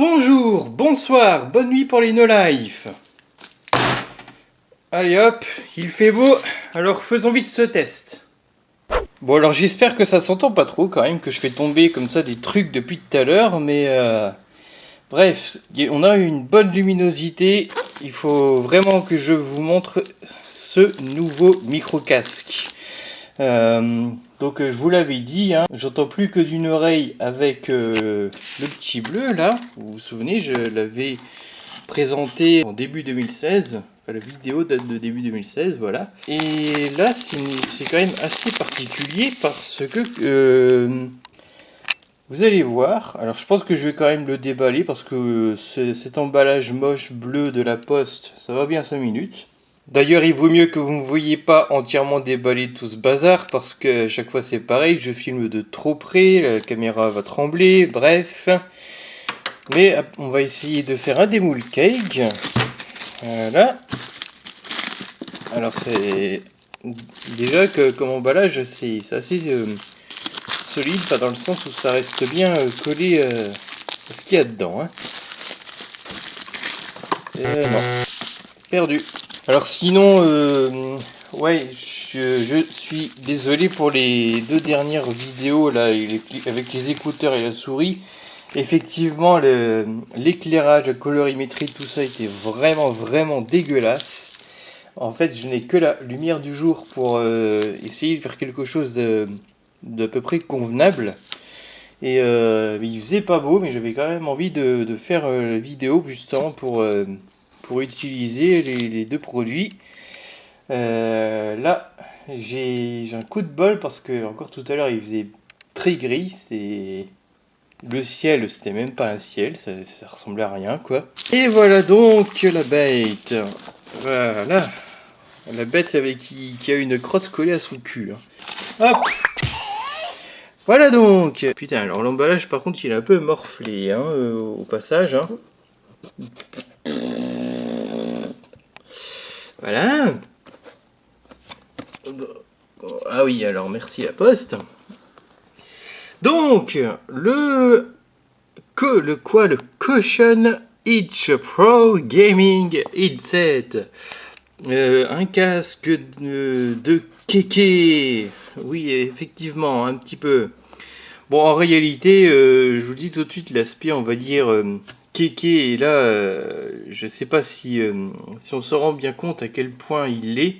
Bonjour, bonsoir, bonne nuit pour les no-life. Allez hop, il fait beau, alors faisons vite ce test. Bon alors j'espère que ça s'entend pas trop quand même, que je fais tomber comme ça des trucs depuis tout à l'heure, mais bref, on a une bonne luminosité, il faut vraiment que je vous montre ce nouveau micro-casque. Donc je vous l'avais dit, hein, j'entends plus que d'une oreille avec le petit bleu là, vous vous souvenez, je l'avais présenté en début 2016, enfin la vidéo date de début 2016, voilà. Et là c'est quand même assez particulier parce que vous allez voir, alors je pense que je vais quand même le déballer parce que cet emballage moche bleu de la Poste, ça va bien 5 minutes. D'ailleurs, il vaut mieux que vous ne me voyiez pas entièrement déballer tout ce bazar, parce que chaque fois c'est pareil, je filme de trop près, la caméra va trembler, bref. Mais on va essayer de faire un démoule cake. Voilà. Alors c'est... Déjà que comme emballage, c'est assez solide, pas dans le sens où ça reste bien collé à ce qu'il y a dedans. Hein. Non, perdu. Alors sinon, ouais, je suis désolé pour les deux dernières vidéos là, avec les écouteurs et la souris. Effectivement, l'éclairage, la colorimétrie, tout ça était vraiment dégueulasse. En fait, je n'ai que la lumière du jour pour essayer de faire quelque chose d'à peu près convenable. Et il faisait pas beau, mais j'avais quand même envie de faire la vidéo justement pour utiliser les deux produits. Là, j'ai un coup de bol parce que encore tout à l'heure il faisait très gris. Le ciel, c'était même pas un ciel, ça ressemblait à rien quoi. Et voilà donc la bête. Voilà. La bête avec qui a une crotte collée à son cul. Hein. Hop. Voilà donc. Putain, alors l'emballage par contre il est un peu morflé hein, au passage. Hein. Voilà. Ah oui, alors merci la Poste. Donc, le Caution Edge Pro Gaming Headset. Un casque de kéké. Oui, effectivement, un petit peu. Bon, en réalité, je vous dis tout de suite, l'aspect, on va dire, kéké, et là, je sais pas si on se rend bien compte à quel point il l'est.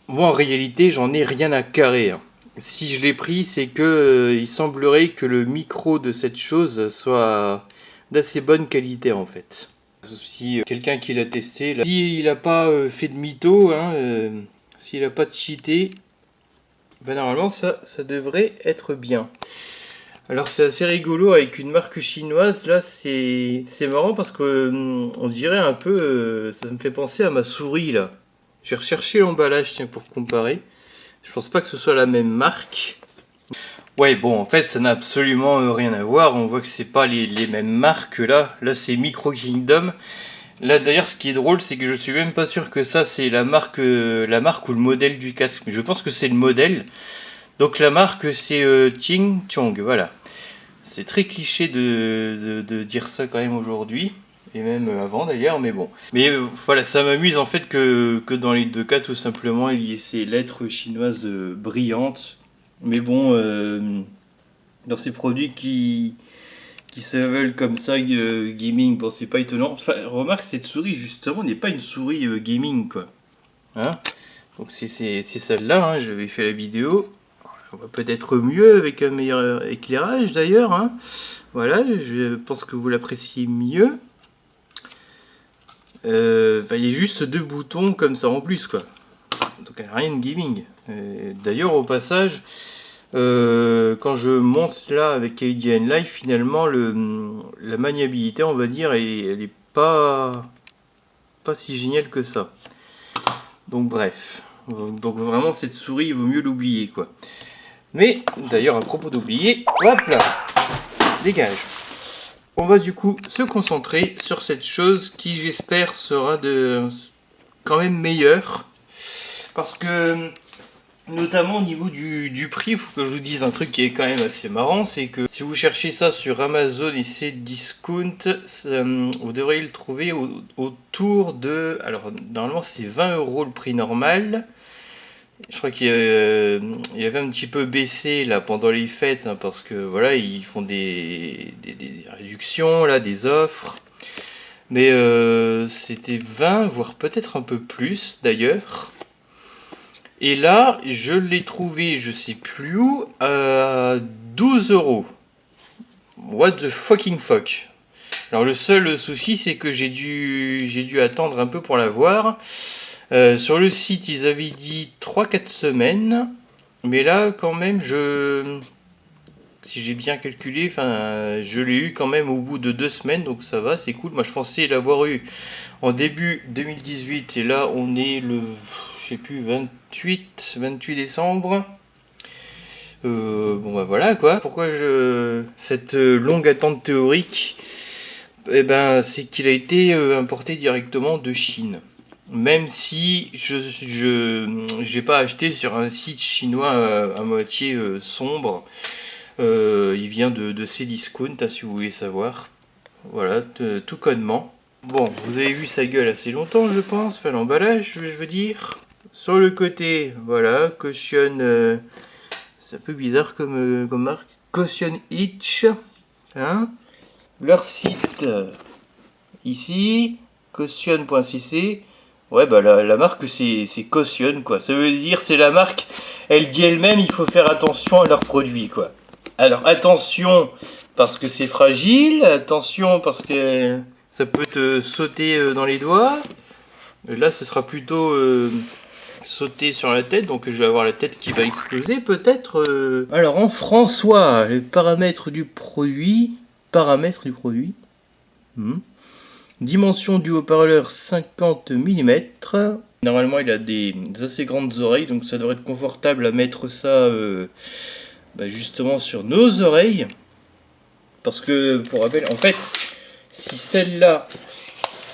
Moi, en réalité, j'en ai rien à carrer. Hein. Si je l'ai pris, c'est que il semblerait que le micro de cette chose soit d'assez bonne qualité, en fait. Si quelqu'un qui l'a testé, là, s'il n'a pas fait de mytho, hein, s'il n'a pas cheaté, ben normalement, ça devrait être bien. Alors c'est assez rigolo avec une marque chinoise, là c'est marrant parce que on dirait un peu, ça me fait penser à ma souris là. J'ai recherché l'emballage tiens pour comparer. Je pense pas que ce soit la même marque. Ouais bon en fait ça n'a absolument rien à voir. On voit que c'est pas les mêmes marques là. Là c'est Micro Kingdom. Là d'ailleurs ce qui est drôle c'est que je suis même pas sûr que ça c'est la marque ou le modèle du casque. Mais je pense que c'est le modèle. Donc la marque c'est Ching Chong, voilà. C'est très cliché de dire ça quand même aujourd'hui, et même avant d'ailleurs, mais bon. Mais voilà, ça m'amuse en fait que dans les deux cas tout simplement il y ait ces lettres chinoises brillantes. Mais bon, dans ces produits qui se veulent comme ça gaming, bon c'est pas étonnant. Enfin, remarque cette souris justement n'est pas une souris gaming quoi. Hein, donc c'est celle-là, hein, j'avais fait la vidéo. On va peut-être mieux avec un meilleur éclairage d'ailleurs. Hein. Voilà, je pense que vous l'appréciez mieux. Il y a juste deux boutons comme ça en plus quoi. Donc elle n'a rien de gaming. D'ailleurs au passage, quand je monte là avec KDN Live, finalement la maniabilité on va dire elle est pas si géniale que ça. Donc bref. Donc vraiment cette souris il vaut mieux l'oublier quoi. Mais d'ailleurs à propos d'oublier, hop là, dégage. On va du coup se concentrer sur cette chose qui j'espère sera quand même meilleure. Parce que Notamment au niveau du prix, il faut que je vous dise un truc qui est quand même assez marrant, c'est que si vous cherchez ça sur Amazon et Cdiscount, vous devriez le trouver autour de... Alors normalement c'est 20 € le prix normal. Je crois qu'il il avait un petit peu baissé là pendant les fêtes, hein, parce que voilà, ils font des réductions, là, des offres. Mais c'était 20, voire peut-être un peu plus d'ailleurs. Et là, je l'ai trouvé, je sais plus où, à 12 €. What the fucking fuck. Alors le seul souci, c'est que j'ai dû attendre un peu pour l'avoir. Sur le site, ils avaient dit 3-4 semaines. Mais là, quand même, si j'ai bien calculé, je l'ai eu quand même au bout de 2 semaines, donc ça va, c'est cool. Moi, je pensais l'avoir eu en début 2018, et là, on est le, je sais plus, 28 décembre. Bon bah voilà quoi. Pourquoi cette longue attente théorique, eh ben, c'est qu'il a été importé directement de Chine. Même si j'ai pas acheté sur un site chinois à moitié sombre. Il vient de Cdiscount, si vous voulez savoir. Voilà, tout connement. Bon, vous avez vu sa gueule assez longtemps, je pense. Enfin, l'emballage, je veux dire. Sur le côté, voilà, caution. C'est un peu bizarre comme marque. Caution Itch. Hein. Leur site, ici, caution.cc. Ouais, bah la marque, c'est Caution, quoi. Ça veut dire, c'est la marque, elle dit elle-même, il faut faire attention à leurs produits, quoi. Alors, attention, parce que c'est fragile. Attention, parce que ça peut te sauter dans les doigts. Là, ce sera plutôt sauter sur la tête, donc je vais avoir la tête qui va exploser, peut-être. Alors, en François, les paramètres du produit. Dimension du haut-parleur 50 mm. Normalement, il a des assez grandes oreilles, donc ça devrait être confortable à mettre ça justement sur nos oreilles. Parce que, pour rappel, en fait, si celle-là,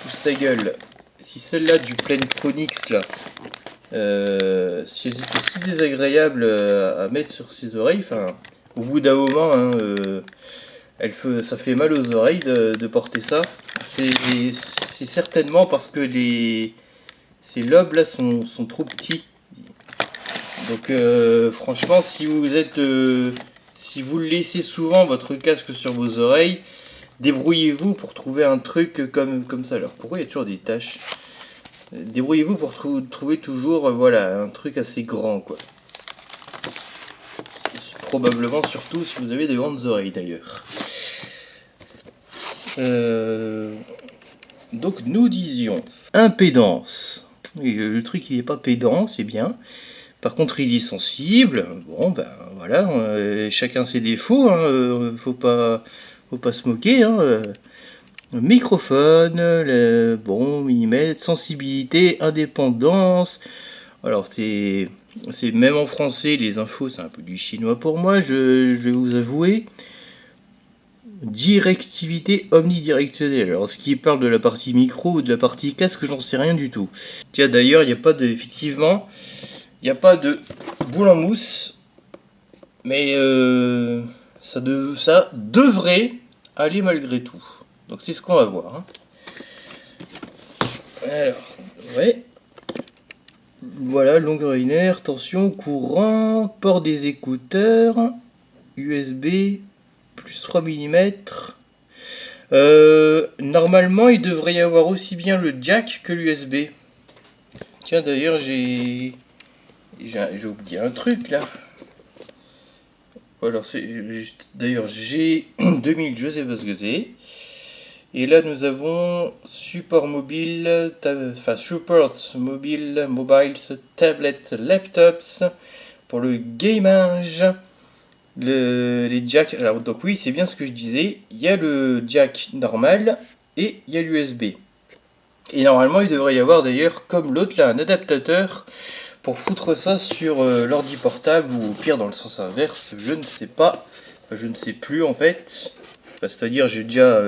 pousse ta gueule, si celle-là du Plantronics, là, si elles étaient si désagréables à mettre sur ses oreilles, au bout d'un moment, hein, ça fait mal aux oreilles de porter ça. C'est certainement parce que ces lobes là sont trop petits. Donc franchement, si vous le laissez souvent votre casque sur vos oreilles, débrouillez-vous pour trouver un truc comme ça. Alors pourquoi il y a toujours des taches? Débrouillez-vous pour trouver toujours voilà, un truc assez grand, quoi. Probablement surtout si vous avez de grandes oreilles d'ailleurs. Donc nous disions impédance. Le truc il n'est pas pédant, c'est bien. Par contre il est sensible. Bon ben voilà, chacun ses défauts, hein, faut pas se moquer. Hein. Microphone, bon millimètre, sensibilité, indépendance. Alors c'est même en français, les infos c'est un peu du chinois pour moi, je vais vous avouer. Directivité omnidirectionnelle. Alors, ce qui parle de la partie micro ou de la partie casque, j'en sais rien du tout. Tiens, d'ailleurs, il n'y a pas de, effectivement, il n'y a pas de boule en mousse, mais ça devrait aller malgré tout. Donc, c'est ce qu'on va voir. Hein. Alors, ouais. Voilà, longueur linéaire, tension, courant, port des écouteurs, USB, plus 3 mm. Normalement, il devrait y avoir aussi bien le jack que l'USB. Tiens, d'ailleurs, j'ai oublié un truc là. Alors, d'ailleurs, j'ai 2000, je sais pas ce que c'est. Et là, nous avons support mobile, support mobile, mobiles, tablets, laptops pour le gamage. Les jacks, alors donc oui, c'est bien ce que je disais, il y a le jack normal et il y a l'USB. Et normalement il devrait y avoir d'ailleurs, comme l'autre là, un adaptateur pour foutre ça sur l'ordi portable, ou au pire dans le sens inverse, je ne sais pas, je ne sais plus en fait. C'est-à-dire j'ai déjà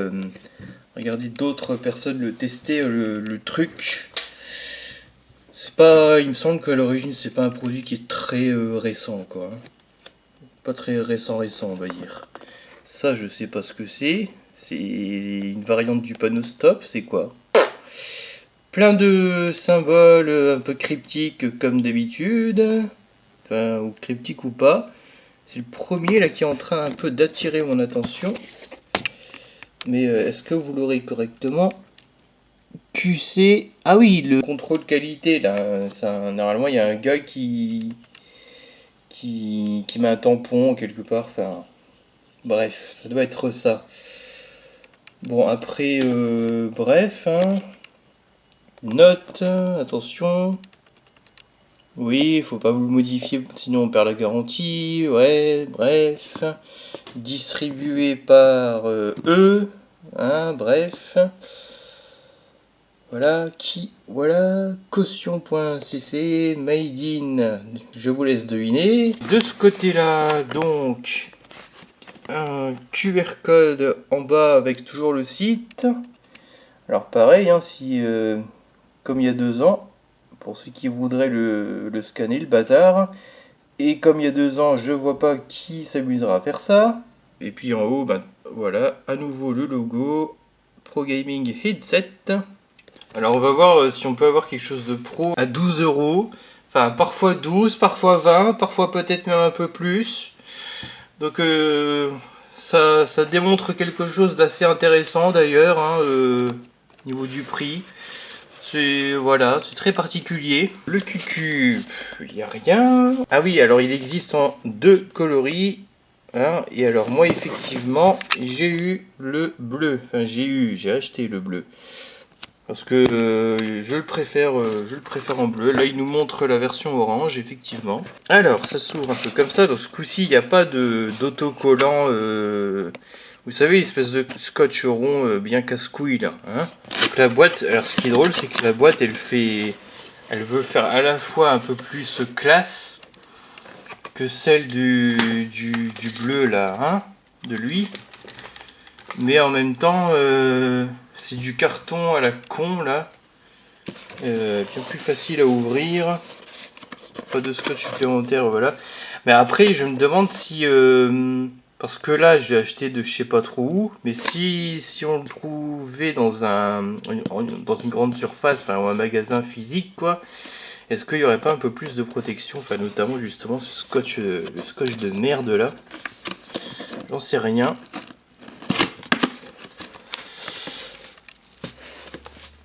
regardé d'autres personnes le tester, le truc C'est pas, il me semble qu'à l'origine c'est pas un produit qui est très récent quoi. Pas très récent on va dire. Ça je sais pas ce que c'est. C'est une variante du panneau stop, c'est quoi? Plein de symboles un peu cryptiques comme d'habitude. Enfin, ou cryptiques ou pas. C'est le premier là qui est en train un peu d'attirer mon attention. Mais est-ce que vous l'aurez correctement? QC. Ah oui, le contrôle qualité là. Normalement il y a un gars qui met un tampon quelque part. Enfin, bref, ça doit être ça. Bon, après, bref, hein. Note, attention. Oui, faut pas vous le modifier, sinon on perd la garantie. Ouais, bref. Distribué par eux. Hein, bref. Voilà, voilà, caution.cc, made in, je vous laisse deviner. De ce côté-là, donc, un QR code en bas avec toujours le site. Alors pareil, hein, si, comme il y a 2 ans, pour ceux qui voudraient le scanner, le bazar. Et comme il y a 2 ans, je vois pas qui s'amusera à faire ça. Et puis en haut, ben, voilà, à nouveau le logo, Pro Gaming Headset. Alors on va voir si on peut avoir quelque chose de pro à 12 €. Enfin, parfois 12, parfois 20, parfois peut-être même un peu plus. Donc ça démontre quelque chose d'assez intéressant d'ailleurs, hein, niveau du prix. C'est voilà, c'est très particulier. Le QQ, il n'y a rien. Ah oui, alors il existe en 2 coloris. Hein, et alors moi effectivement, j'ai eu le bleu. Enfin j'ai acheté le bleu. Parce que je le préfère en bleu. Là, il nous montre la version orange, effectivement. Alors, ça s'ouvre un peu comme ça. Dans ce coup-ci, il n'y a pas d'autocollant. Vous savez, espèce de scotch rond bien casse-couille, là. Hein. Donc la boîte, alors ce qui est drôle, c'est que la boîte, elle veut faire à la fois un peu plus classe que celle du bleu, là, hein, de lui. Mais en même temps, c'est du carton à la con là. Bien plus facile à ouvrir. Pas de scotch supplémentaire, voilà. Mais après, je me demande si... parce que là, j'ai acheté de je sais pas trop où. Mais si on le trouvait dans dans une grande surface, enfin, ou un magasin physique, quoi. Est-ce qu'il n'y aurait pas un peu plus de protection? Enfin, notamment justement ce scotch, le scotch de merde là. J'en sais rien.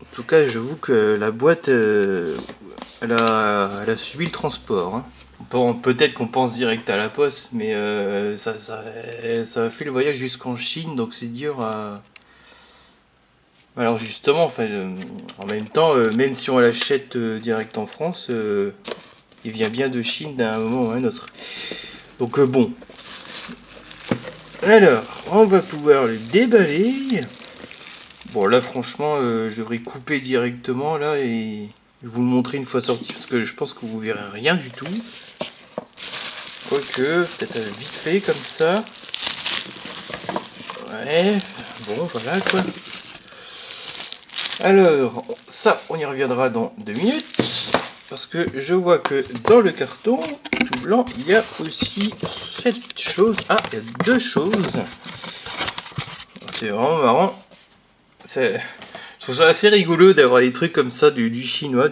En tout cas, j'avoue que la boîte, elle a subi le transport. Hein. Bon, peut-être qu'on pense direct à la poste, mais ça a fait le voyage jusqu'en Chine, donc c'est dur à... Alors justement, enfin, en même temps, même si on l'achète direct en France, il vient bien de Chine d'un moment ou à un autre. Donc bon. Alors, on va pouvoir le déballer. Bon là franchement je devrais couper directement là et vous le montrer une fois sorti parce que je pense que vous verrez rien du tout. Quoique, peut-être vite fait comme ça. Ouais, bon voilà quoi. Alors, ça on y reviendra dans 2 minutes. Parce que je vois que dans le carton tout blanc, il y a aussi cette chose. Ah, il y a 2 choses. C'est vraiment marrant. Je trouve ça assez rigolo d'avoir des trucs comme ça, du chinois.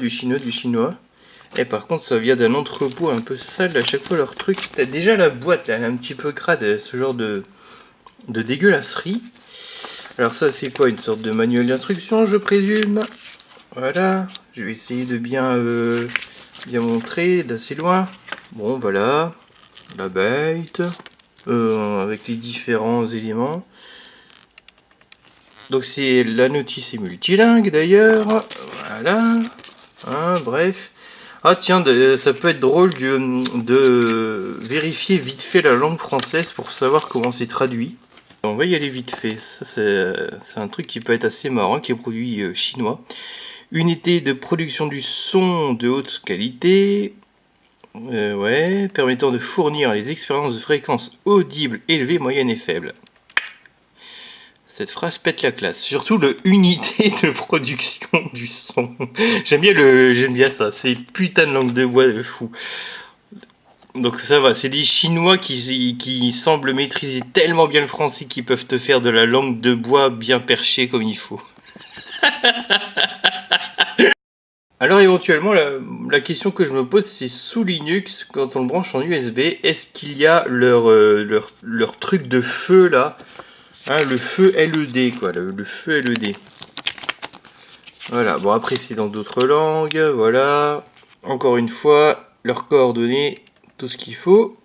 Et par contre, ça vient d'un entrepôt un peu sale à chaque fois leur truc. T'as déjà la boîte là, elle est un petit peu crade, ce genre de dégueulasserie. Alors ça, c'est quoi? Une sorte de manuel d'instruction, je présume. Voilà, je vais essayer de bien montrer d'assez loin. Bon, voilà, la bête, avec les différents éléments. Donc c'est la notice est multilingue d'ailleurs, voilà, hein, bref. Ah tiens, ça peut être drôle de vérifier vite fait la langue française pour savoir comment c'est traduit. On va y aller vite fait, ça c'est un truc qui peut être assez marrant, qui est produit chinois. Unité de production du son de haute qualité, ouais, permettant de fournir les expériences de fréquences audibles élevées, moyennes et faibles. Cette phrase pète la classe. Surtout le unité de production du son. J'aime bien ça. C'est putain de langue de bois de fou. Donc ça va, c'est des Chinois qui semblent maîtriser tellement bien le français qu'ils peuvent te faire de la langue de bois bien perchée comme il faut. Alors éventuellement, la question que je me pose, c'est sous Linux, quand on le branche en USB, est-ce qu'il y a leur truc de feu là, hein, le feu LED quoi, le feu LED. Voilà, bon après c'est dans d'autres langues, voilà. Encore une fois, leurs coordonnées, tout ce qu'il faut.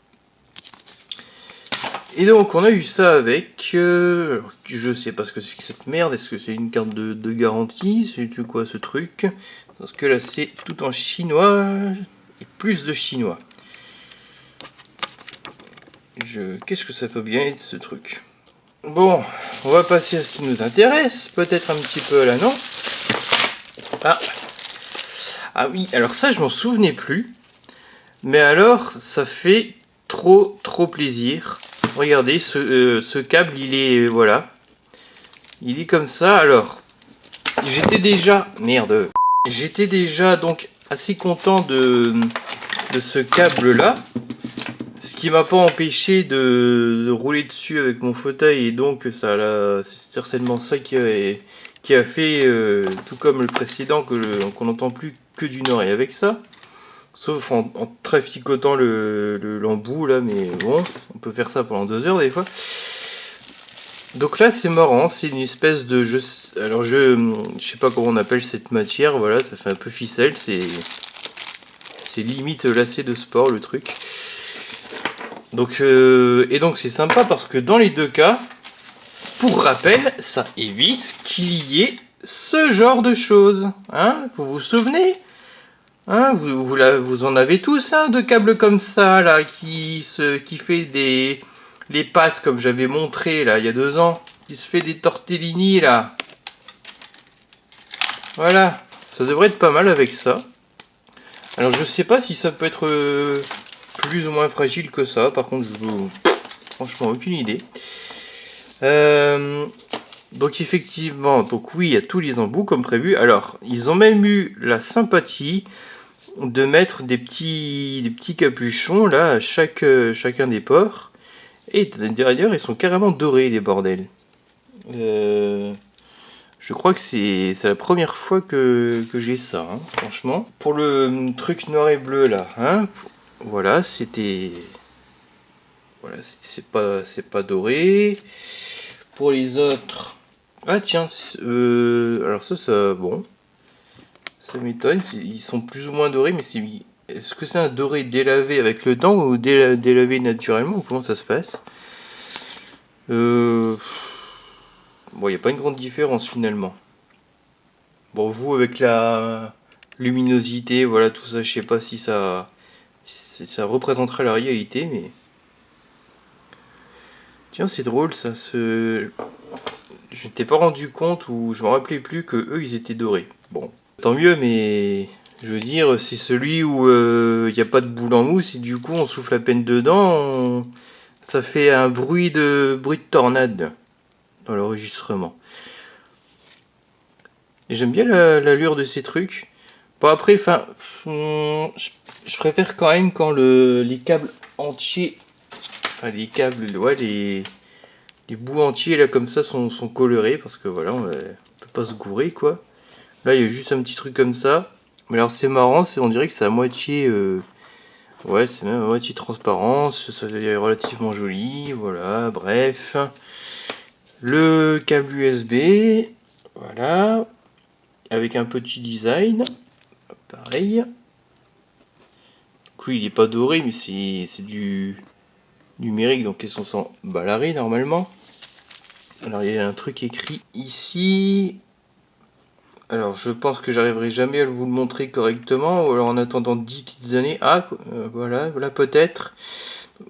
Et donc on a eu ça avec, je sais pas ce que c'est que cette merde, est-ce que c'est une carte de garantie, c'est quoi ce truc? Parce que là c'est tout en chinois, et plus de chinois. Qu'est-ce que ça peut bien être ce truc? Bon, on va passer à ce qui nous intéresse, peut-être un petit peu là, non? Ah oui, alors ça je m'en souvenais plus, mais alors ça fait trop plaisir. Regardez, ce câble, il est, voilà, il est comme ça. Alors, j'étais déjà donc assez content de ce câble là, ce qui m'a pas empêché de rouler dessus avec mon fauteuil, et donc c'est certainement ça qui a fait, tout comme le précédent, qu'on n'entend plus que d'une oreille avec ça. Sauf en traficotant l'embout là, mais bon, on peut faire ça pendant 2 heures des fois. Donc là c'est marrant, c'est une espèce de... Alors je sais pas comment on appelle cette matière, voilà, ça fait un peu ficelle, c'est limite lacet de sport le truc. Donc, et donc c'est sympa parce que dans les deux cas, pour rappel, ça évite qu'il y ait ce genre de choses. Hein, vous vous souvenez? Hein, vous en avez tous hein, de câbles comme ça là qui fait les passes comme j'avais montré là il y a 2 ans, qui se fait des tortellini là. Voilà, ça devrait être pas mal avec ça. Alors je sais pas si ça peut être plus ou moins fragile que ça, par contre franchement aucune idée. Donc effectivement, donc oui, il y a tous les embouts comme prévu. Alors ils ont même eu la sympathie de mettre des petits capuchons là à chacun des ports, et derrière ils sont carrément dorés les bordels. Je crois que c'est la première fois que j'ai ça, hein, franchement. Pour le truc noir et bleu là, hein, voilà, voilà, c'est pas doré. Pour les autres, ah tiens, alors ça bon. Ça m'étonne, ils sont plus ou moins dorés, mais est-ce que c'est un doré délavé avec le temps ou délavé naturellement, ou comment ça se passe? Bon, il n'y a pas une grande différence finalement. Bon, vous avec la luminosité, voilà, tout ça, je sais pas si ça représenterait la réalité, mais... Tiens, c'est drôle ça, je m'étais pas rendu compte, ou je me rappelais plus que eux ils étaient dorés. Bon. Tant mieux, mais je veux dire, c'est celui où il n'y a pas de boule en mousse et du coup on souffle à peine dedans, ça fait un bruit de tornade dans l'enregistrement. Et j'aime bien l'allure de ces trucs. Bon après, enfin, je préfère quand même quand les câbles entiers, enfin les câbles, ouais, les bouts entiers là comme ça sont colorés, parce que voilà, on peut pas se gourer quoi. Là, il y a juste un petit truc comme ça. Mais alors, c'est marrant, on dirait que c'est à moitié... ouais, c'est même à moitié transparent. Ça est relativement joli. Voilà, bref. Le câble USB. Voilà. Avec un petit design. Pareil. Donc, lui, il n'est pas doré, mais c'est du numérique. Donc, ils sont sans ballerines, normalement. Alors, il y a un truc écrit ici... Alors, je pense que j'arriverai jamais à vous le montrer correctement, ou alors en attendant 10 petites années. Ah, voilà peut-être.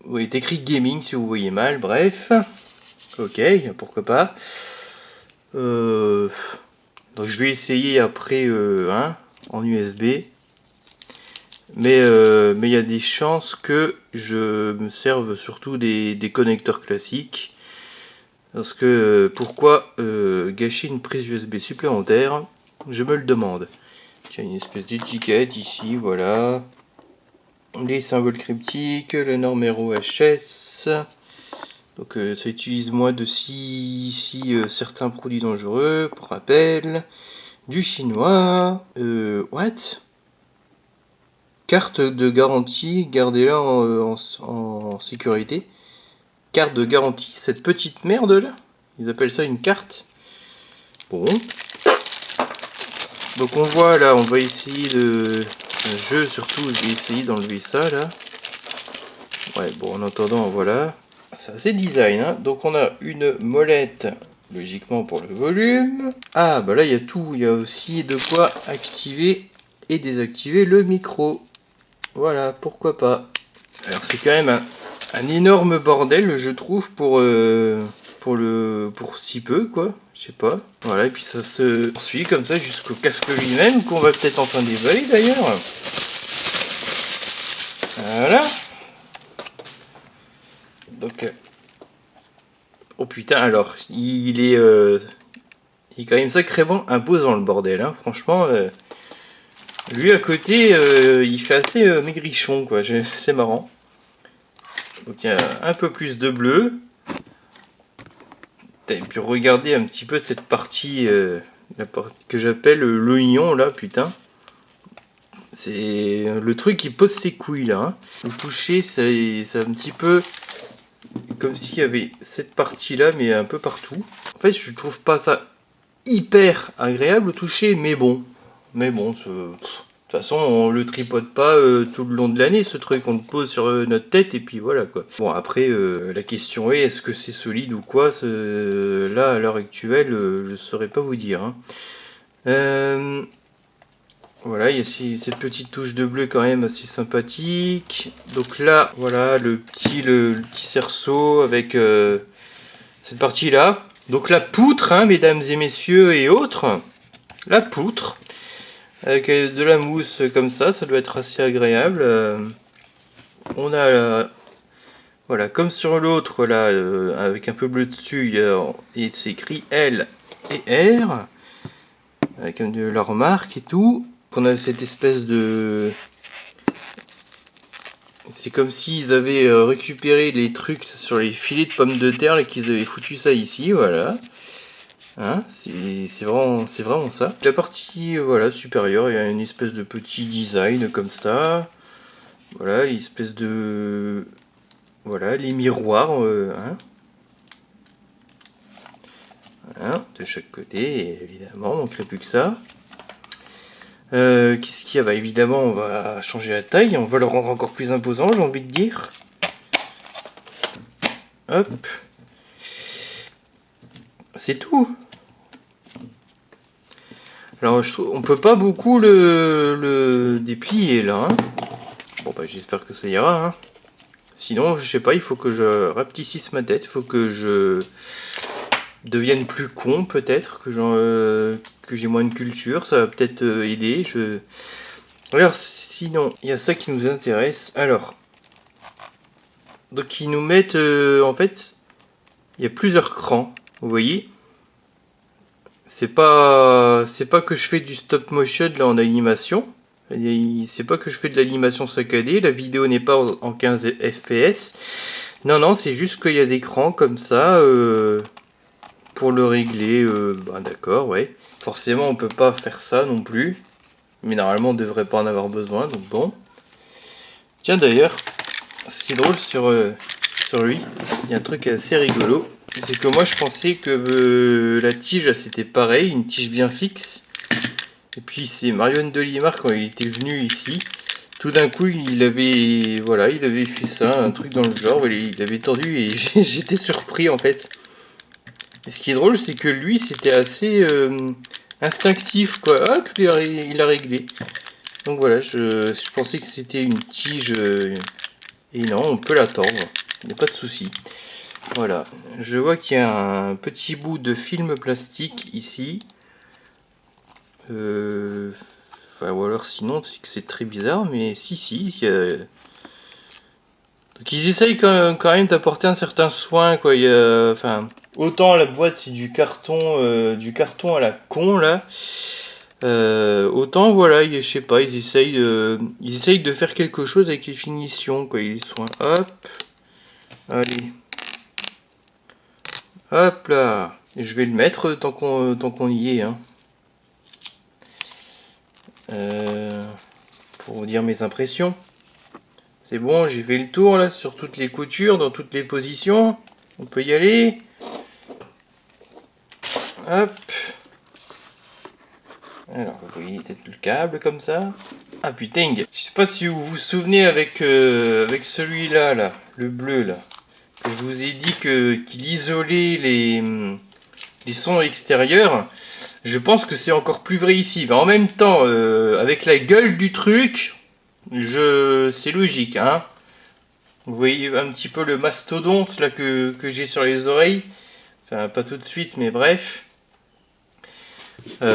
Oui, il est écrit gaming si vous voyez mal, bref. Ok, pourquoi pas. Donc je vais essayer après hein, en USB. Mais il y a des chances que je me serve surtout des connecteurs classiques. Parce que pourquoi gâcher une prise USB supplémentaire? Je me le demande. Tiens, une espèce d'étiquette ici, voilà. Les symboles cryptiques, le numéro HS. Donc ça utilise moins de 6 certains produits dangereux, pour rappel. Du chinois. What? Carte de garantie, gardez-la en sécurité. Carte de garantie, cette petite merde là. Ils appellent ça une carte. Bon. Donc on voit là, on va essayer de... Un jeu surtout, je vais essayer d'enlever ça là. Ouais, bon, en attendant, voilà. C'est assez design, hein. Donc on a une molette, logiquement pour le volume. Ah, bah là il y a tout. Il y a aussi de quoi activer et désactiver le micro. Voilà, pourquoi pas. Alors c'est quand même un énorme bordel, je trouve, pour si peu, quoi. Je sais pas. Voilà, et puis ça se poursuit comme ça jusqu'au casque lui-même, qu'on va peut-être enfin déballer d'ailleurs. Voilà. Donc... Oh putain, alors, il est quand même sacrément imposant le bordel, hein. Franchement, lui à côté, il fait assez maigrichon, quoi. C'est marrant. Donc il y a un peu plus de bleu. Et puis regardez un petit peu cette partie, la partie que j'appelle l'oignon là, putain. C'est le truc qui pose ses couilles là, hein. Le toucher, c'est un petit peu comme s'il y avait cette partie là, mais un peu partout. En fait, je trouve pas ça hyper agréable au toucher, mais bon. Mais bon, de toute façon, on le tripote pas tout le long de l'année, ce truc. On le pose sur notre tête et puis voilà quoi. Bon, après, la question est, est-ce que c'est solide ou quoi? Là, à l'heure actuelle, je saurais pas vous dire, hein. Voilà, il y a cette petite touche de bleu quand même assez sympathique. Donc là, voilà, le petit cerceau avec cette partie-là. Donc la poutre, hein, mesdames et messieurs et autres. La poutre. Avec de la mousse comme ça doit être assez agréable. On a, voilà, comme sur l'autre, là, avec un peu bleu dessus, et c'est écrit L et R. Avec de la remarque et tout. On a cette espèce de... C'est comme s'ils avaient récupéré les trucs sur les filets de pommes de terre et qu'ils avaient foutu ça ici, voilà. Hein, c'est vraiment ça. La partie voilà, supérieure, il y a une espèce de petit design comme ça. Voilà, l'espèce de... Voilà, les miroirs, hein. Voilà, de chaque côté, évidemment, on ne manquerait plus que ça. Qu'est-ce qu'il y a? Bah évidemment on va changer la taille, on va le rendre encore plus imposant, j'ai envie de dire. Hop. C'est tout. Alors je trouve on peut pas beaucoup le déplier là, hein. Bon bah j'espère que ça ira, hein. Sinon je sais pas, il faut que je rapetississe ma tête, il faut que je devienne plus con peut-être, que j'ai moins de culture, ça va peut-être aider. Alors sinon, il y a ça qui nous intéresse. Alors, donc ils nous mettent en fait, il y a plusieurs crans, vous voyez. C'est pas que je fais du stop motion là en animation. C'est pas que je fais de l'animation saccadée. La vidéo n'est pas en 15 fps. Non, non, c'est juste qu'il y a des crans comme ça. Pour le régler, bah d'accord, ouais. Forcément, on peut pas faire ça non plus. Mais normalement, on devrait pas en avoir besoin, donc bon. Tiens, d'ailleurs, c'est drôle sur lui. Il y a un truc assez rigolo. C'est que moi, je pensais que la tige, c'était pareil, une tige bien fixe. Et puis, c'est Marion Delimar, quand il était venu ici. Tout d'un coup, il avait fait ça, un truc dans le genre. Il avait tordu et j'étais surpris, en fait. Et ce qui est drôle, c'est que lui, c'était assez instinctif, quoi. Hop, il a réglé. Donc voilà, je pensais que c'était une tige. Et non, on peut la tordre. Il n'y a pas de souci. Voilà. Je vois qu'il y a un petit bout de film plastique ici. Enfin, ou alors sinon, c'est que c'est très bizarre, mais si. Donc ils essayent quand même d'apporter un certain soin, quoi. Enfin, autant la boîte c'est du carton à la con là. Autant voilà, je sais pas, ils essayent de faire quelque chose avec les finitions, quoi, les soins. Hop, allez, hop là. Et je vais le mettre tant qu'on y est, hein. Pour vous dire mes impressions. C'est bon, j'ai fait le tour là sur toutes les coutures, dans toutes les positions. On peut y aller. Hop. Alors, vous voyez peut-être le câble comme ça. Ah putain, je sais pas si vous vous souvenez avec celui-là, là, le bleu là. Que je vous ai dit qu'il isolait les sons extérieurs. Je pense que c'est encore plus vrai ici. Mais en même temps, avec la gueule du truc, c'est logique, hein. Vous voyez un petit peu le mastodonte là que j'ai sur les oreilles. Enfin, pas tout de suite, mais bref.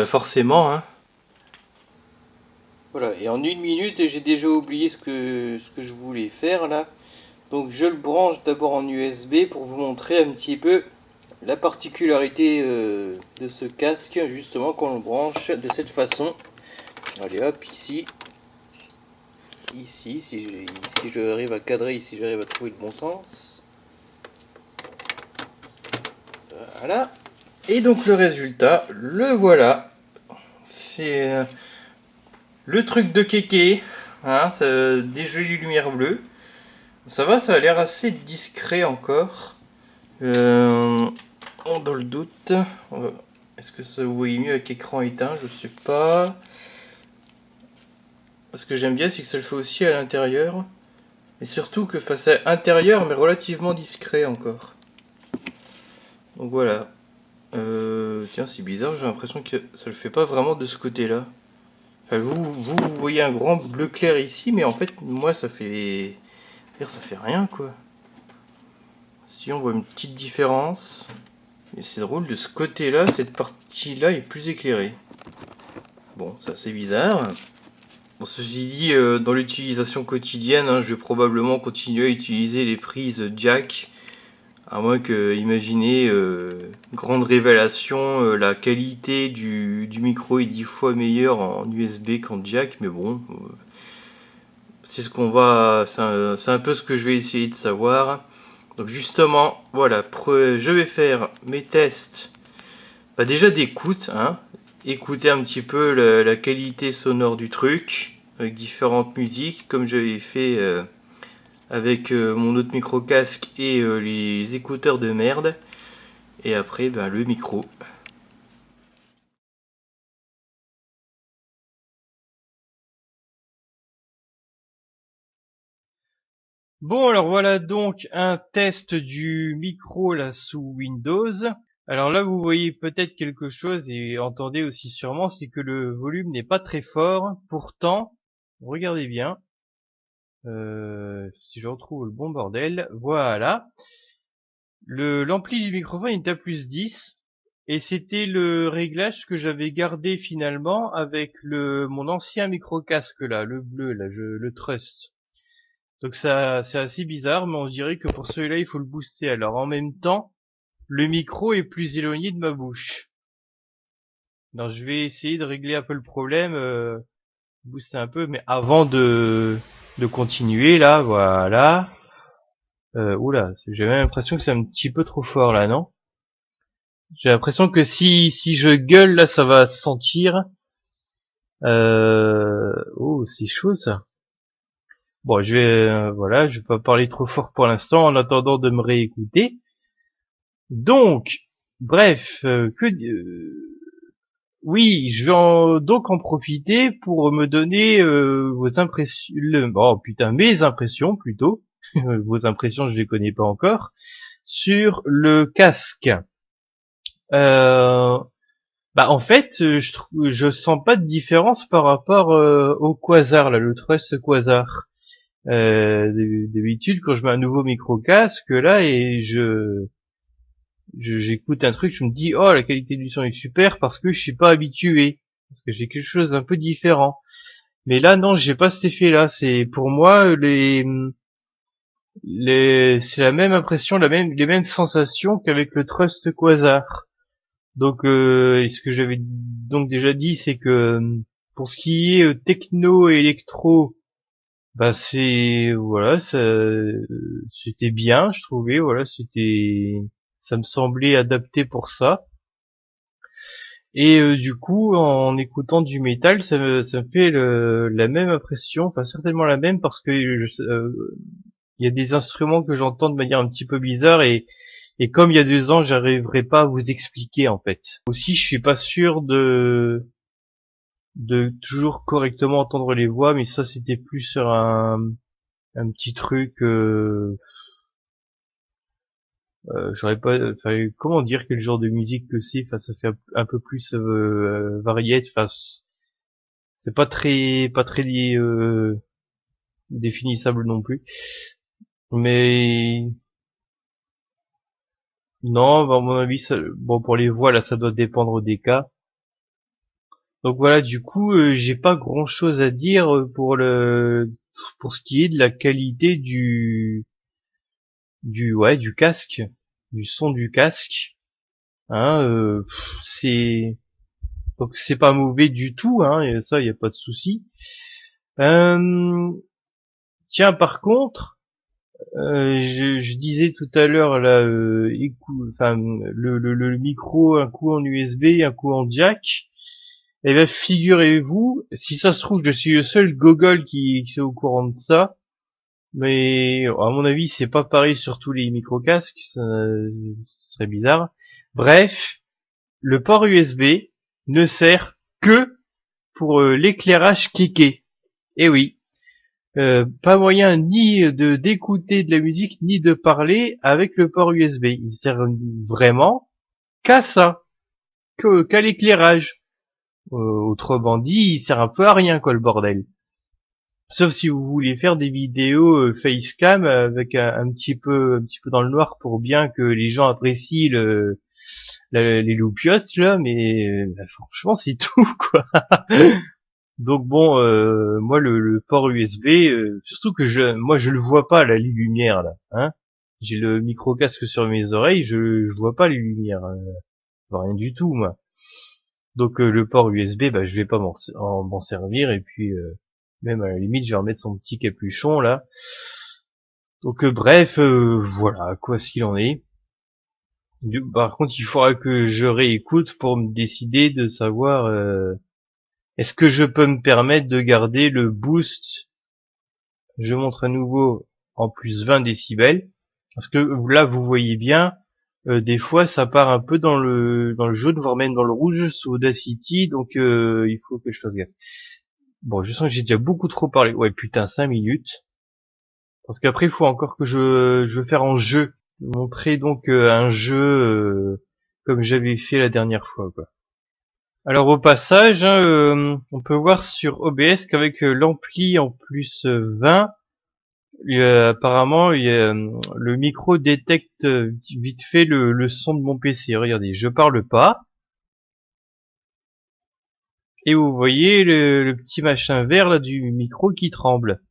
Forcément, hein. Voilà, et en 1 minute, j'ai déjà oublié ce que je voulais faire là. Donc je le branche d'abord en USB pour vous montrer un petit peu la particularité de ce casque, justement, qu'on le branche de cette façon. Allez hop, ici, si j'arrive à cadrer, ici j'arrive à trouver le bon sens. Voilà. Et donc le résultat, le voilà. C'est le truc de kéké, hein, des jolies lumières bleues. Ça va, ça a l'air assez discret encore. Dans le doute, est-ce que ça vous voyez mieux avec écran éteint? Je sais pas. Ce que j'aime bien, c'est que ça le fait aussi à l'intérieur. Et surtout que face à intérieur, mais relativement discret encore. Donc voilà. Tiens, c'est bizarre, j'ai l'impression que ça le fait pas vraiment de ce côté-là. Enfin, vous voyez un grand bleu clair ici, mais en fait, moi, ça fait rien, quoi. Si on voit une petite différence. Et c'est drôle, de ce côté-là, cette partie-là est plus éclairée. Bon, c'est assez bizarre. Bon, ceci dit, dans l'utilisation quotidienne, hein, je vais probablement continuer à utiliser les prises jack. À moins que, imaginez, grande révélation, la qualité du micro est 10 fois meilleure en USB qu'en jack, mais bon, c'est ce qu'on va, c'est un peu ce que je vais essayer de savoir. Donc justement, voilà, je vais faire mes tests, bah déjà d'écoute, hein, écouter un petit peu la qualité sonore du truc, avec différentes musiques, comme j'avais fait avec mon autre micro casque et les écouteurs de merde. Et après, ben, le micro. Bon, alors voilà donc un test du micro là sous Windows. Alors là, vous voyez peut-être quelque chose et entendez aussi sûrement, c'est que le volume n'est pas très fort. Pourtant, regardez bien. Si je retrouve le bon bordel, voilà. L'ampli du microphone est à plus 10 et c'était le réglage que j'avais gardé finalement avec mon ancien micro casque là, le bleu là, le Trust. Donc ça c'est assez bizarre, mais on dirait que pour celui-là il faut le booster. Alors en même temps, le micro est plus éloigné de ma bouche. Donc je vais essayer de régler un peu le problème, booster un peu, mais avant de continuer là, voilà. Oula, j'ai même l'impression que c'est un petit peu trop fort là, non? J'ai l'impression que si je gueule là, ça va se sentir. Oh, c'est chaud ça. Bon, voilà, je vais pas parler trop fort pour l'instant en attendant de me réécouter. Donc, bref, oui, je vais donc en profiter pour me donner vos impressions, oh putain, mes impressions plutôt. Vos impressions, je les connais pas encore sur le casque. Bah en fait, je sens pas de différence par rapport au Quasar, là, le Trust Quasar. D'habitude, quand je mets un nouveau micro casque là et j'écoute un truc, je me dis oh la qualité du son est super parce que je suis pas habitué, parce que j'ai quelque chose d'un peu différent. Mais là non, j'ai pas cet effet-là. C'est pour moi c'est la même impression, les mêmes sensations qu'avec le Trust Quasar. Donc, et ce que j'avais donc déjà dit, c'est que pour ce qui est techno et électro, bah c'est voilà, c'était bien, je trouvais, voilà, ça me semblait adapté pour ça. Et du coup, en écoutant du métal, ça me fait la même impression, enfin certainement la même, parce que il y a des instruments que j'entends de manière un petit peu bizarre et comme il y a 2 ans, j'arriverai pas à vous expliquer en fait. Aussi, je suis pas sûr de toujours correctement entendre les voix, mais ça c'était plus sur un petit truc. J'aurais pas, enfin, comment dire quel genre de musique que c'est. Enfin, ça fait un peu plus variette. Enfin, c'est pas très définissable non plus. Mais non, à mon avis, bon pour les voix là, ça doit dépendre des cas. Donc voilà, du coup, j'ai pas grand-chose à dire pour ce qui est de la qualité du casque, du son du casque. Hein, c'est pas mauvais du tout, hein, et ça y a pas de souci. Euh, Tiens, par contre, je disais tout à l'heure là, enfin le micro, un coup en USB, un coup en jack. Eh bien, figurez-vous, si ça se trouve, je suis le seul gogol qui est au courant de ça, mais à mon avis, c'est pas pareil sur tous les micro-casques, ça serait bizarre. Bref, le port USB ne sert que pour l'éclairage kéké. Eh oui, pas moyen ni de d'écouter de la musique ni de parler avec le port USB. Il sert vraiment qu'à ça, qu'à l'éclairage. Autrement dit, il sert un peu à rien quoi le bordel. Sauf si vous voulez faire des vidéos facecam avec un petit peu dans le noir pour bien que les gens apprécient les loupiottes là, mais bah, franchement c'est tout quoi. Donc bon, moi le port USB, surtout que moi je le vois pas là les lumières là, hein. J'ai le micro casque sur mes oreilles, je vois pas les lumières, je vois rien du tout moi. Donc le port USB, bah je vais pas m'en servir et puis même à la limite je vais remettre son petit capuchon là. Donc bref, voilà quoi ce qu'il en est. Par contre il faudra que je réécoute pour me décider de savoir est-ce que je peux me permettre de garder le boost. Je montre à nouveau en plus 20 décibels parce que là vous voyez bien des fois ça part un peu dans le jaune voire même dans le rouge sous Audacity, donc il faut que je fasse gaffe. Bon, je sens que j'ai déjà beaucoup trop parlé. Ouais, putain, 5 minutes. Parce qu'après, il faut encore que je veux faire en jeu. Montrer donc un jeu comme j'avais fait la dernière fois, quoi. Alors au passage, hein, on peut voir sur OBS qu'avec l'ampli en plus 20, apparemment le micro détecte vite fait le son de mon PC. Regardez, je parle pas. Et vous voyez le petit machin vert là du micro qui tremble.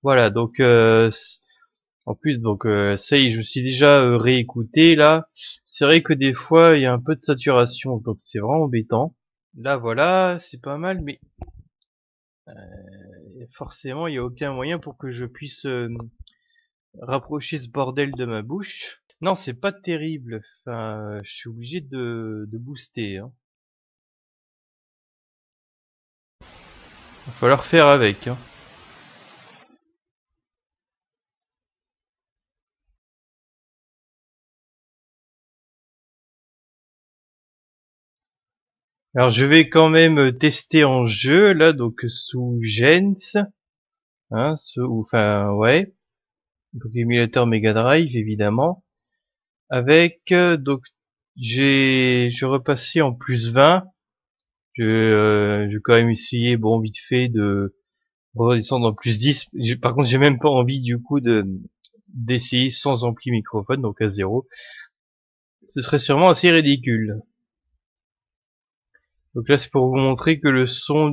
Voilà, donc en plus donc ça y est, je me suis déjà réécouté là. C'est vrai que des fois il y a un peu de saturation, donc c'est vraiment embêtant. Là voilà, c'est pas mal, mais forcément il y a aucun moyen pour que je puisse rapprocher ce bordel de ma bouche. Non, c'est pas terrible. Enfin, je suis obligé de booster. Hein. Va falloir faire avec. Hein. Alors je vais quand même tester en jeu là, donc sous Gens, hein, enfin ouais, donc émulateur Mega Drive évidemment, avec donc je repassé en plus 20, je vais quand même essayer bon vite fait de redescendre en plus 10. Par contre j'ai même pas envie du coup d'essayer sans ampli microphone donc à 0. Ce serait sûrement assez ridicule. Donc là c'est pour vous montrer que le son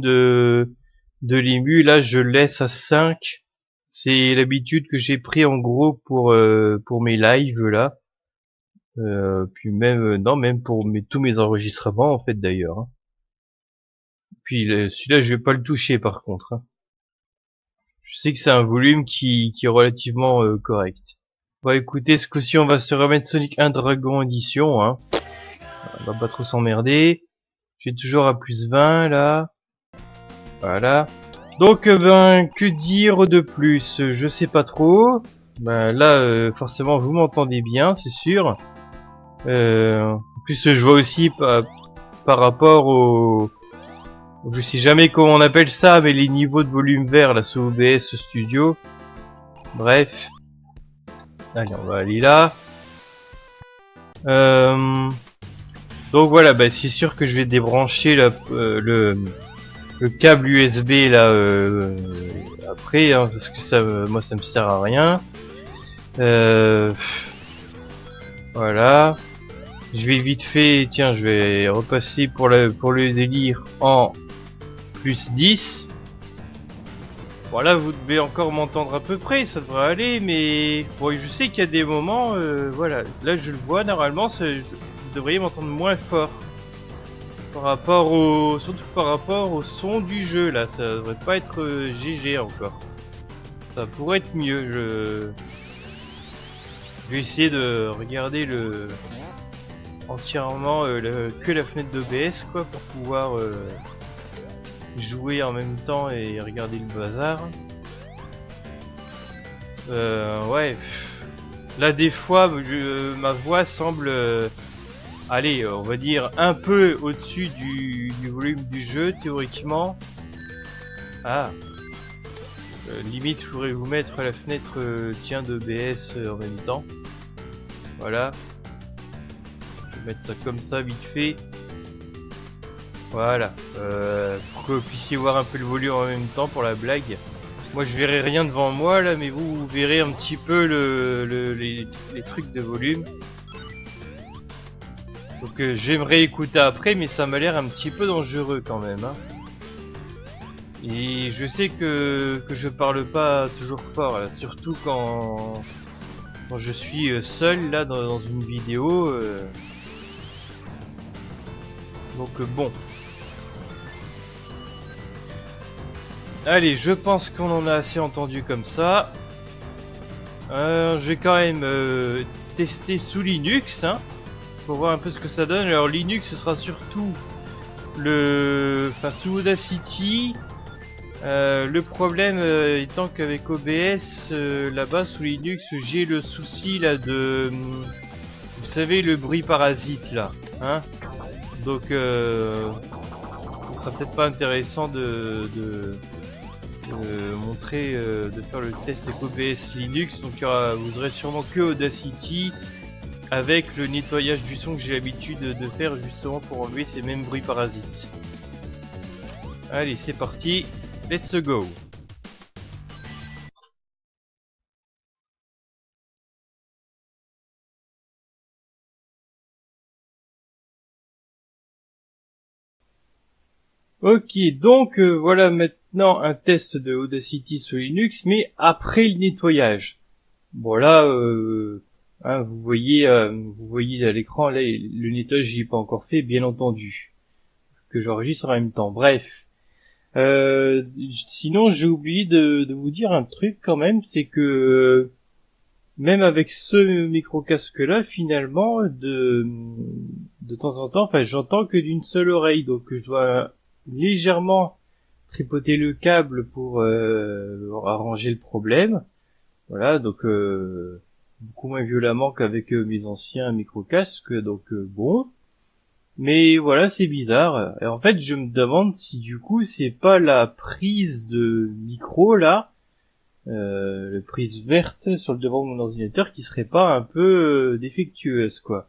de l'ému. Là, je le laisse à 5. C'est l'habitude que j'ai pris en gros pour mes lives là. Puis même non, même pour tous mes enregistrements en fait d'ailleurs. Hein. Puis celui-là, je vais pas le toucher par contre. Hein. Je sais que c'est un volume qui est relativement correct. Bon, écoutez, ce coup-ci, on va se remettre Sonic 1 Dragon Edition. Hein. On va pas trop s'emmerder. J'ai toujours à plus 20 là. Voilà. Donc, ben, que dire de plus? Je sais pas trop. Ben là, forcément, vous m'entendez bien, c'est sûr. En plus, je vois aussi par rapport au... Je sais jamais comment on appelle ça, mais les niveaux de volume vert là sous OBS Studio. Bref. Allez, on va aller là. Donc voilà, bah, c'est sûr que je vais débrancher le câble USB là après, hein, parce que ça, moi ça me sert à rien. Voilà. Je vais vite fait, tiens, je vais repasser pour le délire en plus 10. Voilà, vous devez encore m'entendre à peu près, ça devrait aller, mais bon, je sais qu'il y a des moments, voilà, là je le vois, normalement, vous devriez m'entendre moins fort. Surtout par rapport au son du jeu, là, ça devrait pas être GG encore. Ça pourrait être mieux, je vais essayer de regarder entièrement que la fenêtre d'OBS, quoi, pour pouvoir jouer en même temps et regarder le bazar. Ouais. Là, des fois, ma voix semble, allez, on va dire un peu au-dessus du volume du jeu, théoriquement. Ah. Limite, je pourrais vous mettre la fenêtre tiens d'OBS en même temps. Voilà. Je vais mettre ça comme ça, vite fait. Voilà. Pour que vous puissiez voir un peu le volume en même temps pour la blague. Moi je verrai rien devant moi là, mais vous verrez un petit peu les trucs de volume. Donc j'aimerais écouter après, mais ça m'a l'air un petit peu dangereux quand même. Hein. Et je sais que je parle pas toujours fort, là, surtout quand je suis seul là dans une vidéo. Donc bon. Allez, je pense qu'on en a assez entendu comme ça. Je vais quand même tester sous Linux, hein, pour voir un peu ce que ça donne. Alors Linux, ce sera surtout sous Audacity. Le problème étant qu'avec OBS, là-bas sous Linux, j'ai le souci là de, vous savez, le bruit parasite là, hein. Donc, ce sera peut-être pas intéressant de montrer, de faire le test avec OBS Linux. Donc vous aurez sûrement que Audacity avec le nettoyage du son que j'ai l'habitude de faire justement pour enlever ces mêmes bruits parasites. Allez, c'est parti, let's go. Ok, donc voilà maintenant un test de Audacity sur Linux, mais après le nettoyage. Bon là, hein, vous voyez à l'écran, là le nettoyage j'y ai pas encore fait, bien entendu, que j'enregistre en même temps. Bref, sinon j'ai oublié de vous dire un truc quand même, c'est que même avec ce micro casque là, finalement, de temps en temps, enfin j'entends que d'une seule oreille, donc je dois légèrement tripoter le câble pour arranger le problème. Voilà, donc beaucoup moins violemment qu'avec mes anciens micro-casques, donc bon. Mais voilà, c'est bizarre. Et en fait, je me demande si du coup, c'est pas la prise de micro là, la prise verte sur le devant de mon ordinateur qui serait pas un peu défectueuse, quoi.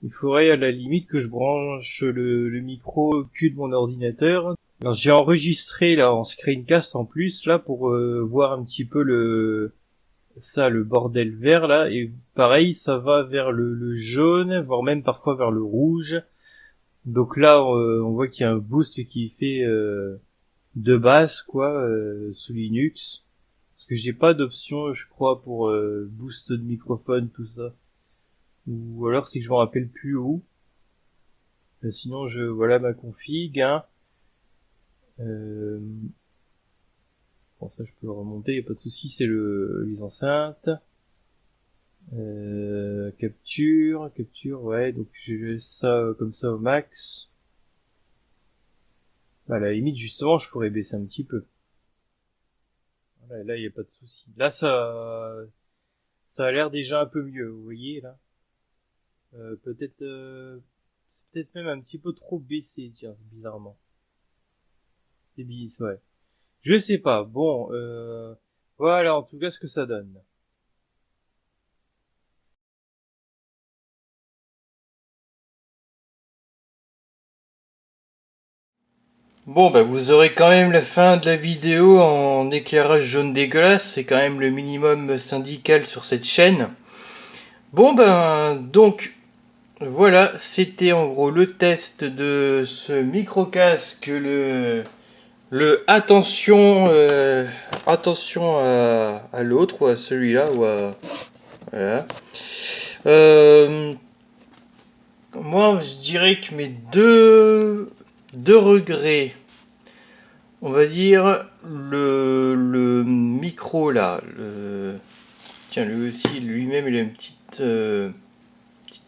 Il faudrait à la limite que je branche le micro au cul de mon ordinateur. Alors j'ai enregistré là en screencast en plus là pour voir un petit peu le bordel vert là, et pareil ça va vers le jaune, voire même parfois vers le rouge. Donc là on voit qu'il y a un boost qui fait de base quoi sous Linux. Parce que j'ai pas d'option, je crois, pour boost de microphone, tout ça. Ou alors c'est que je me rappelle plus où. Sinon voilà ma config. Hein. Bon ça je peux le remonter, y a pas de souci. C'est les enceintes. Capture, ouais. Donc je laisse ça comme ça au max. À la limite justement je pourrais baisser un petit peu. Voilà, là il y a pas de souci. Là ça a l'air déjà un peu mieux, vous voyez là. C'est peut-être même un petit peu trop baissé, tiens, bizarrement. C'est bizarre, ouais. Je sais pas. Bon, voilà en tout cas ce que ça donne. Bon, bah vous aurez quand même la fin de la vidéo en éclairage jaune dégueulasse. C'est quand même le minimum syndical sur cette chaîne. Bon, ben donc voilà, c'était en gros le test de ce micro-casque, le attention à l'autre ou à celui-là ou à voilà. Euh, Moi, je dirais que mes deux regrets, on va dire le micro là. Tiens, lui aussi, lui-même, il a une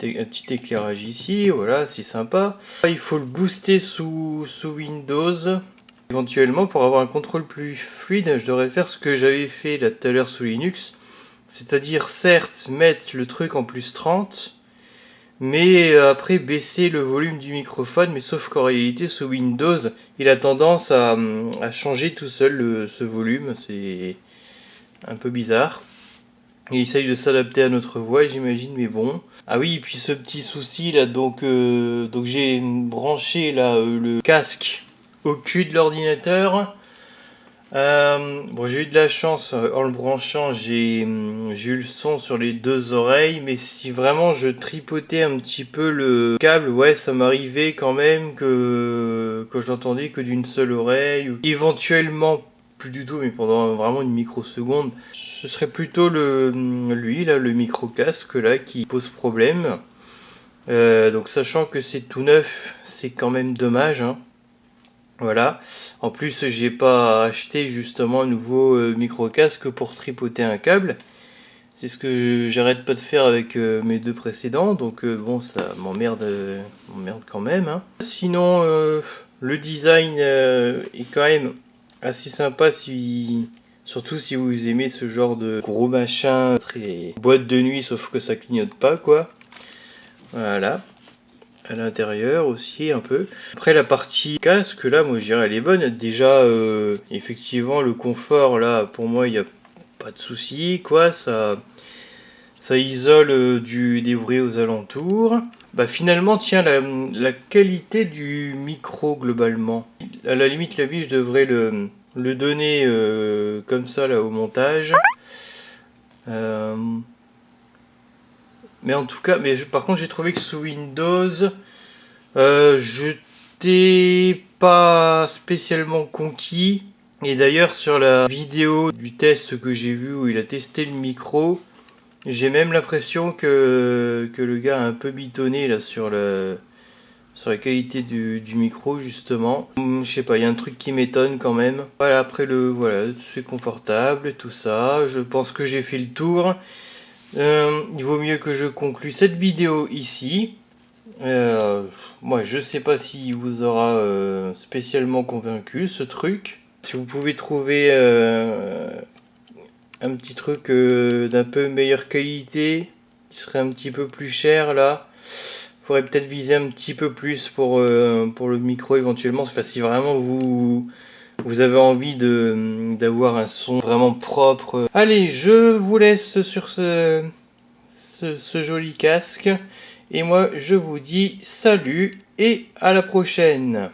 un petit éclairage ici. Voilà, c'est sympa. Il faut le booster sous Windows. Éventuellement, pour avoir un contrôle plus fluide, je devrais faire ce que j'avais fait là tout à l'heure sous Linux. C'est-à-dire, certes, mettre le truc en plus 30. Mais après baisser le volume du microphone, mais sauf qu'en réalité sous Windows, il a tendance à changer tout seul ce volume, c'est un peu bizarre. Il essaye de s'adapter à notre voix, j'imagine, mais bon. Ah oui, et puis ce petit souci là, donc j'ai branché là le casque au cul de l'ordinateur. Bon, j'ai eu de la chance en le branchant, j'ai eu le son sur les deux oreilles, mais si vraiment je tripotais un petit peu le câble, ouais, ça m'arrivait quand même que je l'entendais que d'une seule oreille, ou éventuellement plus du tout, mais pendant vraiment une microseconde. Ce serait plutôt lui là, le micro casque là qui pose problème. Donc sachant que c'est tout neuf, c'est quand même dommage, hein. Voilà. En plus, j'ai pas acheté justement un nouveau micro casque pour tripoter un câble. C'est ce que j'arrête pas de faire avec mes deux précédents, donc bon, ça m'emmerde quand même. Hein. Sinon, le design est quand même assez sympa surtout si vous aimez ce genre de gros machin très boîte de nuit, sauf que ça clignote pas quoi. Voilà. À l'intérieur aussi un peu. Après la partie casque là, moi je dirais elle est bonne. Déjà effectivement le confort là pour moi il n'y a pas de souci quoi. Ça isole des bruits aux alentours. Bah finalement tiens la qualité du micro globalement. À la limite la vie je devrais le donner comme ça là au montage. Mais en tout cas, par contre j'ai trouvé que sous Windows, je n'étais pas spécialement conquis. Et d'ailleurs sur la vidéo du test que j'ai vu où il a testé le micro, j'ai même l'impression que le gars a un peu bitonné là sur la qualité du micro justement. Je sais pas, il y a un truc qui m'étonne quand même. Voilà, après voilà, c'est confortable, tout ça. Je pense que j'ai fait le tour. Il vaut mieux que je conclue cette vidéo ici. Moi, je sais pas s'il vous aura spécialement convaincu ce truc. Si vous pouvez trouver un petit truc d'un peu meilleure qualité, qui serait un petit peu plus cher là, faudrait peut-être viser un petit peu plus pour le micro éventuellement. Enfin, si vraiment vous avez envie d'avoir un son vraiment propre. Allez, je vous laisse sur ce joli casque. Et moi, je vous dis salut et à la prochaine.